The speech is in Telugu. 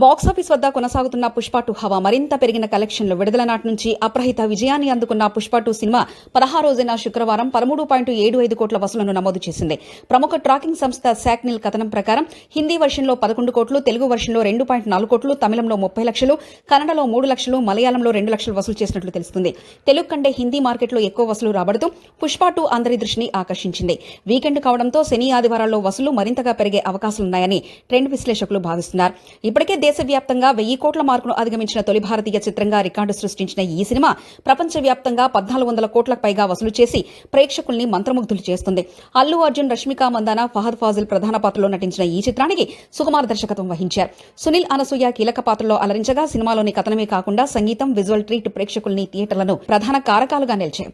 బాక్సాఫీస్ వద్ద కొనసాగుతున్న పుష్ప 2 హవా మరింత పెరిగిన కలెక్షన్లు. విడుదల నాటి నుంచి అప్రహిత విజయాన్ని అందుకున్న పుష్ప 2 సినిమా 16 రోజున శుక్రవారం 13.75 కోట్ల వసూలను నమోదు చేసింది. ప్రముఖ ట్రాకింగ్ సంస్థ శాక్నిల్ కథనం ప్రకారం హిందీ వర్షన్లో 11 కోట్లు, తెలుగు వర్షన్లో 2.4 కోట్లు, తమిళంలో 30 లక్షలు, కన్నడలో 3 లక్షలు, మలయాళంలో 2 లక్షలు వసూలు చేసినట్లు తెలుస్తుంది. తెలుగు కంటే హిందీ మార్కెట్లో ఎక్కువ వసూలు రాబడుతూ పుష్ప 2 అందరి దృష్టిని ఆకర్షించింది. వీకెండ్ కావడంతో శని, ఆదివారాల్లో వసూలు మరింతగా పెరిగే అవకాశాలున్నాయని ట్రెండ్ విశ్లేషకులు భావిస్తున్నారు. ఇప్పటికే దేశవ్యాప్తంగా 1000 కోట్ల మార్కును అధిగమించిన తొలి భారతీయ చిత్రంగా రికార్డు సృష్టించిన ఈ సినిమా ప్రపంచవ్యాప్తంగా 1400 కోట్లకు పైగా వసూలు చేసి ప్రేక్షకుల్ని మంత్రముగ్ధులు చేస్తుంది. అల్లు అర్జున్, రష్మిక మందాన, ఫహద్ ఫాజిల్ ప్రధాన పాత్రలో నటించిన ఈ చిత్రానికి సుకుమార్ దర్శకత్వం వహించారు. సునీల్, అనసూయ కీలక పాత్రలో అలరించగా సినిమాలోని కథనమే కాకుండా సంగీతం, విజువల్ ట్రీట్ ప్రేక్షకుల్ని థియేటర్లను ప్రధాన కారకాలుగా నిలిచాయి.